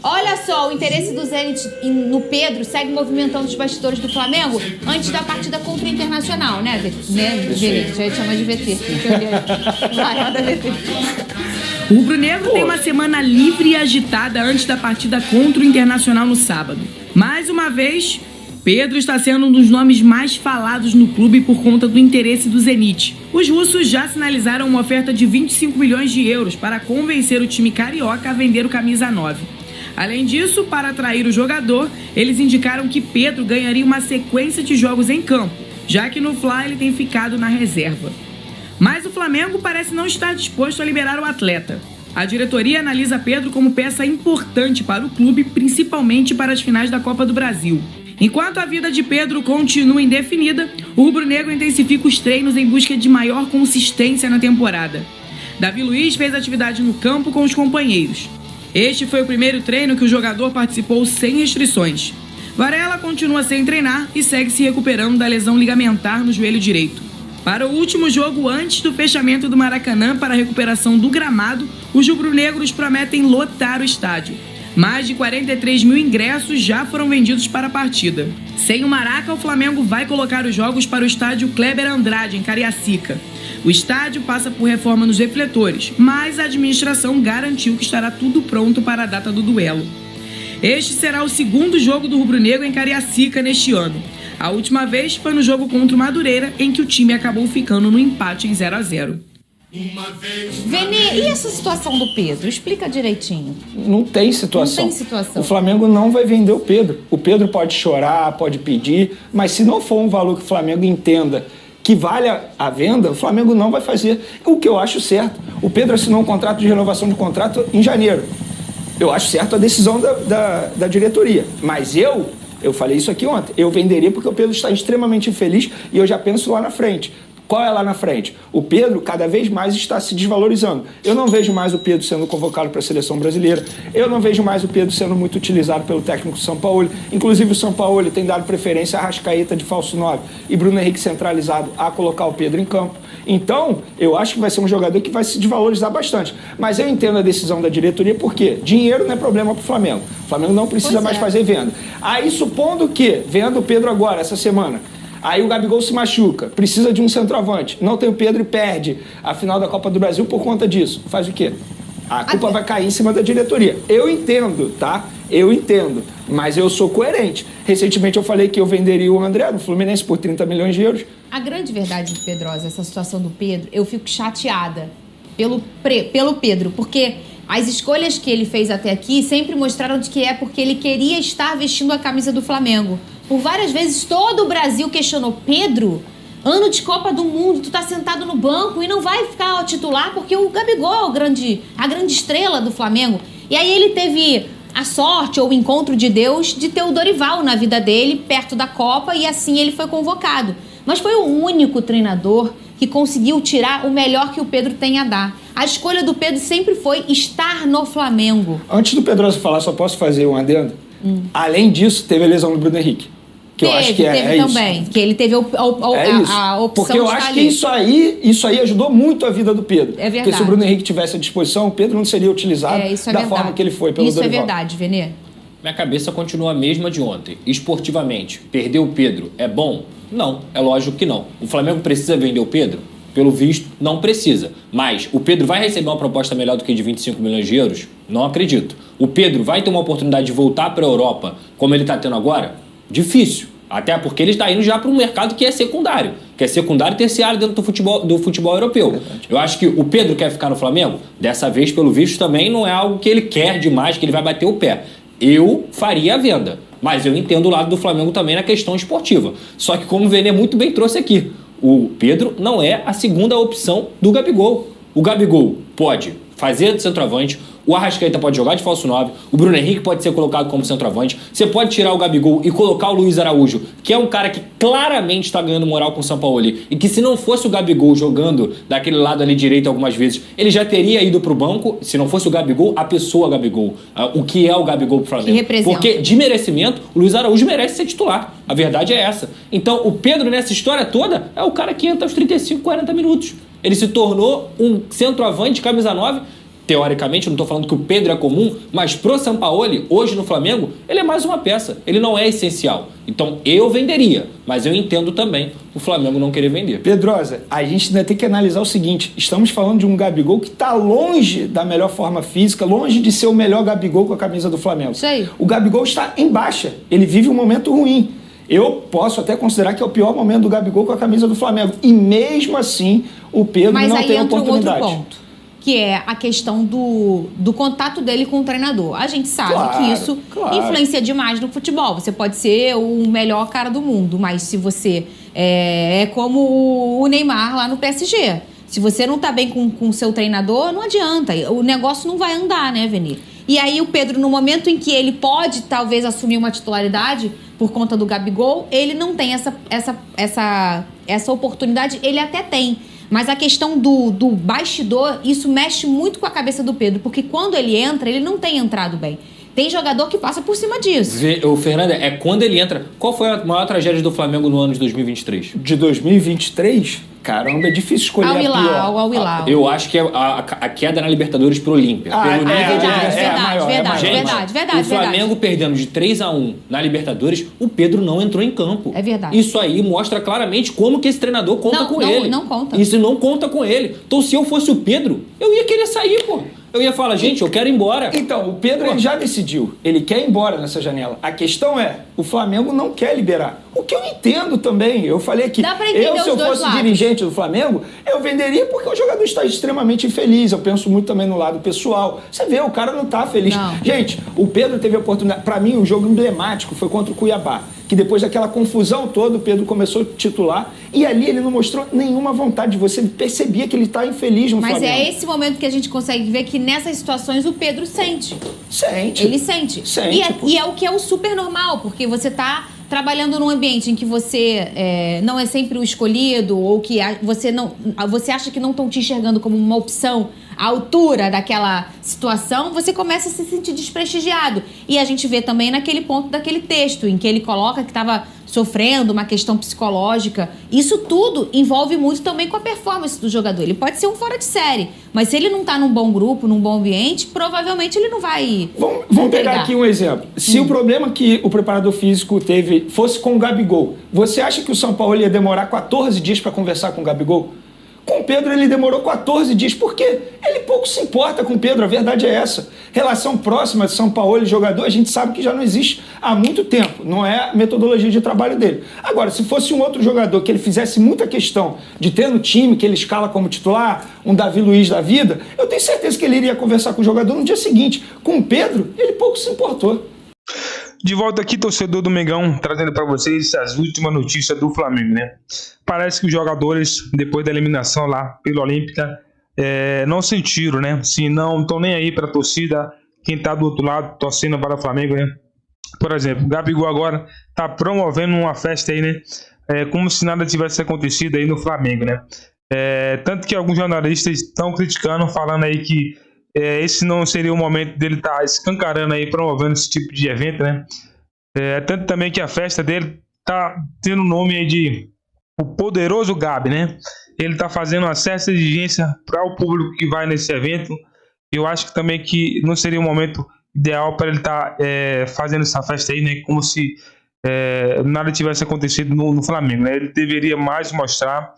Olha só, o interesse do Zenit no Pedro segue movimentando os bastidores do Flamengo antes da partida contra o Internacional, né, Zenit? Já chama de VT. Vai, roda VT. O rubro-negro tem uma semana livre e agitada antes da partida contra o Internacional no sábado. Mais uma vez, Pedro está sendo um dos nomes mais falados no clube por conta do interesse do Zenit. Os russos já sinalizaram uma oferta de 25 milhões de euros para convencer o time carioca a vender o camisa 9. Além disso, para atrair o jogador, eles indicaram que Pedro ganharia uma sequência de jogos em campo, já que no Fla ele tem ficado na reserva. Mas o Flamengo parece não estar disposto a liberar o atleta. A diretoria analisa Pedro como peça importante para o clube, principalmente para as finais da Copa do Brasil. Enquanto a vida de Pedro continua indefinida, o rubro-negro intensifica os treinos em busca de maior consistência na temporada. Davi Luiz fez atividade no campo com os companheiros. Este foi o primeiro treino que o jogador participou sem restrições. Varela continua sem treinar e segue se recuperando da lesão ligamentar no joelho direito. Para o último jogo antes do fechamento do Maracanã para a recuperação do gramado, os rubro-negros prometem lotar o estádio. Mais de 43 mil ingressos já foram vendidos para a partida. Sem o Maraca, o Flamengo vai colocar os jogos para o estádio Kleber Andrade, em Cariacica. O estádio passa por reforma nos refletores, mas a administração garantiu que estará tudo pronto para a data do duelo. Este será o segundo jogo do rubro-negro em Cariacica neste ano. A última vez foi no jogo contra o Madureira, em que o time acabou ficando no empate em 0-0. Vene, e essa situação do Pedro? Explica direitinho. Não tem situação. Não tem situação. O Flamengo não vai vender o Pedro. O Pedro pode chorar, pode pedir, mas se não for um valor que o Flamengo entenda que vale a venda, o Flamengo não vai fazer. O que eu acho certo. O Pedro assinou um contrato de renovação de contrato em janeiro. Eu acho certo a decisão da diretoria. Mas eu falei isso aqui ontem, eu venderia porque o Pedro está extremamente infeliz e eu já penso lá na frente. Qual é lá na frente? O Pedro cada vez mais está se desvalorizando. Eu não vejo mais o Pedro sendo convocado para a seleção brasileira. Eu não vejo mais o Pedro sendo muito utilizado pelo técnico Sampaoli. Inclusive o Sampaoli tem dado preferência a Arrascaeta de falso 9 e Bruno Henrique centralizado a colocar o Pedro em campo. Então, eu acho que vai ser um jogador que vai se desvalorizar bastante. Mas eu entendo a decisão da diretoria porque dinheiro não é problema para o Flamengo. O Flamengo não precisa mais fazer venda. Aí, supondo que venda o Pedro agora, essa semana, aí o Gabigol se machuca, precisa de um centroavante, não tem o Pedro e perde a final da Copa do Brasil por conta disso. Faz o quê? A culpa vai cair em cima da diretoria. Eu entendo, tá? Eu entendo, mas eu sou coerente. Recentemente eu falei que eu venderia o André no Fluminense por 30 milhões de euros. A grande verdade, Pedrosa, essa situação do Pedro, eu fico chateada pelo Pedro, porque as escolhas que ele fez até aqui sempre mostraram de que é porque ele queria estar vestindo a camisa do Flamengo. Por várias vezes todo o Brasil questionou: Pedro, ano de Copa do Mundo, tu tá sentado no banco e não vai ficar titular porque o Gabigol é a grande estrela do Flamengo. E aí ele teve a sorte ou o encontro de Deus de ter o Dorival na vida dele, perto da Copa, e assim ele foi convocado. Mas foi o único treinador que conseguiu tirar o melhor que o Pedro tem a dar. A escolha do Pedro sempre foi estar no Flamengo. Antes do Pedroso falar, só posso fazer um adendo? Além disso, teve a lesão do Bruno Henrique. Que eu acho que teve também. Isso. Que ele teve a opção. Porque eu acho que isso aí ajudou muito a vida do Pedro. É verdade. Porque se o Bruno Henrique tivesse à disposição, o Pedro não seria utilizado da forma que ele foi pelo Dorival. Isso é verdade, Venê. Minha cabeça continua a mesma de ontem. Esportivamente, perder o Pedro é bom? Não, é lógico que não. O Flamengo precisa vender o Pedro? Pelo visto, não precisa. Mas o Pedro vai receber uma proposta melhor do que de 25 milhões de euros? Não acredito. O Pedro vai ter uma oportunidade de voltar para a Europa como ele está tendo agora? Difícil. Até porque ele está indo já para um mercado que é secundário. Que é secundário e terciário dentro do futebol europeu. Verdade. Eu acho que o Pedro quer ficar no Flamengo. Dessa vez, pelo visto, também não é algo que ele quer demais, que ele vai bater o pé. Eu faria a venda. Mas eu entendo o lado do Flamengo também na questão esportiva. Só que, como o Venê muito bem trouxe aqui, o Pedro não é a segunda opção do Gabigol. O Gabigol pode fazer de centroavante, o Arrascaeta pode jogar de falso 9, o Bruno Henrique pode ser colocado como centroavante, você pode tirar o Gabigol e colocar o Luiz Araújo, que é um cara que claramente está ganhando moral com o Sampaoli, e que se não fosse o Gabigol jogando daquele lado ali direito algumas vezes, ele já teria ido pro banco, se não fosse o Gabigol, a pessoa Gabigol, o que é o Gabigol pro Flamengo. Porque de merecimento, o Luiz Araújo merece ser titular, a verdade é essa. Então o Pedro nessa história toda é o cara que entra aos 35, 40 minutos. Ele se tornou um centroavante, camisa 9, teoricamente, eu não estou falando que o Pedro é comum, mas pro Sampaoli, hoje no Flamengo, ele é mais uma peça. Ele não é essencial. Então, eu venderia, mas eu entendo também o Flamengo não querer vender. Pedrosa, a gente ainda tem que analisar o seguinte, estamos falando de um Gabigol que está longe da melhor forma física, longe de ser o melhor Gabigol com a camisa do Flamengo. Isso aí. O Gabigol está em baixa, ele vive um momento ruim. Eu posso até considerar que é o pior momento do Gabigol com a camisa do Flamengo. E mesmo assim, o Pedro não tem oportunidade. Mas aí entra um outro ponto, que é a questão do contato dele com o treinador. A gente sabe que isso influencia demais no futebol. Você pode ser o melhor cara do mundo, mas se você é como o Neymar lá no PSG. Se você não tá bem com o seu treinador, não adianta. O negócio não vai andar, né, Veni? E aí o Pedro, no momento em que ele pode, talvez, assumir uma titularidade por conta do Gabigol, ele não tem essa oportunidade. Ele até tem. Mas a questão do bastidor, isso mexe muito com a cabeça do Pedro. Porque quando ele entra, ele não tem entrado bem. Tem jogador que passa por cima disso. O Fernando, quando ele entra... Qual foi a maior tragédia do Flamengo no ano de 2023? De 2023? Caramba, é difícil escolher a pior. Ao Hilal. Eu acho que é a queda na Libertadores pro Olímpia. Verdade. O Flamengo perdendo de 3-1 na Libertadores, o Pedro não entrou em campo. É verdade. Isso aí mostra claramente como que esse treinador conta com ele. Não conta. Isso não conta com ele. Então, se eu fosse o Pedro, eu ia querer sair, pô. Eu ia falar, gente, eu quero ir embora. Então, o Pedro ele já decidiu. Ele quer ir embora nessa janela. A questão é, o Flamengo não quer liberar. O que eu entendo também. Eu falei aqui, se eu fosse dirigente do Flamengo, eu venderia porque o jogador está extremamente infeliz. Eu penso muito também no lado pessoal. Você vê, o cara não está feliz. Não. Gente, o Pedro teve a oportunidade. Para mim, o jogo emblemático foi contra o Cuiabá. Que depois daquela confusão toda, o Pedro começou a titular. E ali ele não mostrou nenhuma vontade. Você percebia que ele está infeliz no Flamengo. Mas é esse momento que a gente consegue ver que nessas situações o Pedro sente. Sente. Ele sente. E é o que é o super normal, porque você está trabalhando num ambiente em que você não é sempre o escolhido, ou que você acha que não estão te enxergando como uma opção à altura daquela situação, você começa a se sentir desprestigiado. E a gente vê também naquele ponto daquele texto, em que ele coloca que estava sofrendo uma questão psicológica. Isso tudo envolve muito também com a performance do jogador. Ele pode ser um fora de série, mas se ele não está num bom grupo, num bom ambiente, provavelmente ele não vai... Vamos pegar aqui um exemplo. Se o problema que o preparador físico teve fosse com o Gabigol, você acha que o Sampaoli ia demorar 14 dias para conversar com o Gabigol? Com o Pedro ele demorou 14 dias. Por quê? Ele pouco se importa com o Pedro, a verdade é essa. Relação próxima de Sampaoli e jogador, a gente sabe que já não existe há muito tempo. Não é a metodologia de trabalho dele. Agora, se fosse um outro jogador que ele fizesse muita questão de ter no time, que ele escala como titular, um Davi Luiz da vida, eu tenho certeza que ele iria conversar com o jogador no dia seguinte. Com o Pedro, ele pouco se importou. De volta aqui, torcedor do Mengão, trazendo para vocês as últimas notícias do Flamengo, né? Parece que os jogadores, depois da eliminação lá pelo Olímpica, não sentiram, né? Se não estão nem aí para a torcida, quem está do outro lado torcendo para o Flamengo, né? Por exemplo, o Gabigol agora está promovendo uma festa aí, né? Como se nada tivesse acontecido aí no Flamengo, né? Tanto que alguns jornalistas estão criticando, falando aí que esse não seria o momento dele estar escancarando aí, promovendo esse tipo de evento, né? Tanto também que a festa dele tá tendo o nome aí de o Poderoso Gabi, né? Ele tá fazendo uma certa exigência para o público que vai nesse evento. Eu acho que também que não seria o momento ideal para ele estar fazendo essa festa aí, né? Como se nada tivesse acontecido no Flamengo, né? Ele deveria mais mostrar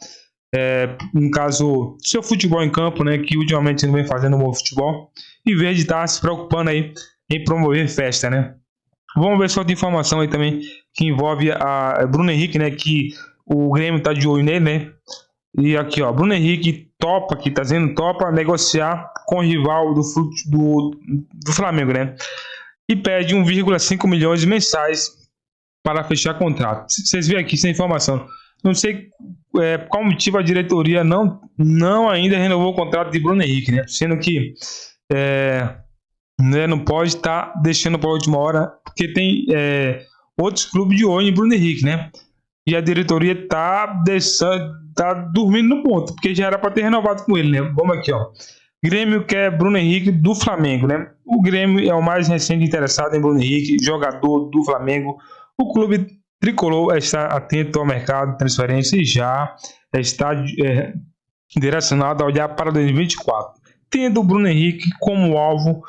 no caso, seu futebol em campo, né, que ultimamente não vem fazendo um bom futebol, em vez de estar se preocupando aí em promover festa, né. Vamos ver só de informação aí também que envolve a Bruno Henrique, né, que o Grêmio tá de olho nele, né. E aqui, ó, Bruno Henrique topa negociar com o rival do Flamengo, né, e pede 1,5 milhões mensais para fechar contrato. Vocês veem aqui essa informação. Não sei qual motivo a diretoria não ainda renovou o contrato de Bruno Henrique, né? Sendo que não pode estar deixando para a última hora, porque tem outros clubes de olho em Bruno Henrique, né? E a diretoria tá dormindo no ponto, porque já era para ter renovado com ele, né? Vamos aqui, ó. Grêmio quer Bruno Henrique do Flamengo, né? O Grêmio é o mais recente interessado em Bruno Henrique, jogador do Flamengo. O clube tricolor está atento ao mercado de transferência e já está direcionado a olhar para 2024. tendo o Bruno Henrique como alvo.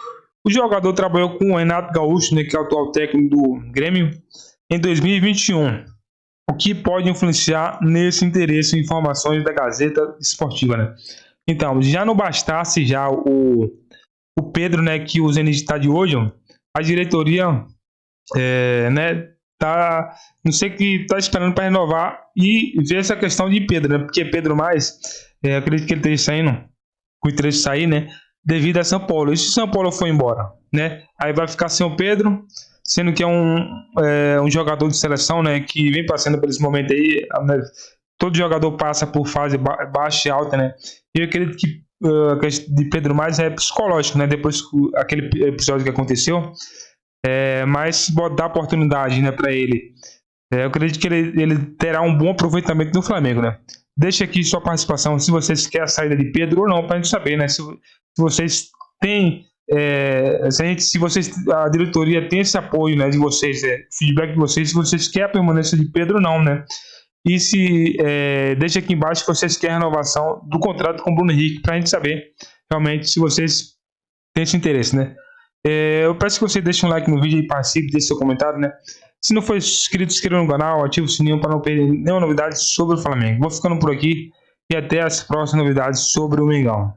O jogador trabalhou com o Renato Gaúcho, né, que é o atual técnico do Grêmio, em 2021, o que pode influenciar nesse interesse em informações da Gazeta Esportiva, né? Então, já não bastasse já o Pedro, né, que o Zenit está de olho, a diretoria, né, não sei que tá esperando para renovar e ver essa questão de Pedro, né? Porque Pedro mais, acredito que ele esteja saindo, com interesse de sair, né? Devido a São Paulo. E se São Paulo for embora, né? Aí vai ficar sem o Pedro, sendo que é um jogador de seleção, né? Que vem passando por esse momento aí, né? Todo jogador passa por fase baixa e alta, né? E eu acredito que a questão de Pedro mais é psicológico, né? Depois aquele episódio que aconteceu, mas dar oportunidade, né, para ele. Eu acredito que ele terá um bom aproveitamento no Flamengo, né? Deixa aqui sua participação se vocês querem a saída de Pedro ou não, para a gente saber, né? Se vocês têm, a diretoria tem esse apoio, né, de vocês, feedback de vocês, se vocês querem a permanência de Pedro ou não, né? E deixa aqui embaixo se vocês querem a renovação do contrato com o Bruno Henrique, para a gente saber realmente se vocês têm esse interesse, né? Eu peço que você deixe um like no vídeo e participe, deixe seu comentário, né? Se não for inscrito, se inscreva no canal, ative o sininho para não perder nenhuma novidade sobre o Flamengo. Vou ficando por aqui e até as próximas novidades sobre o Mengão.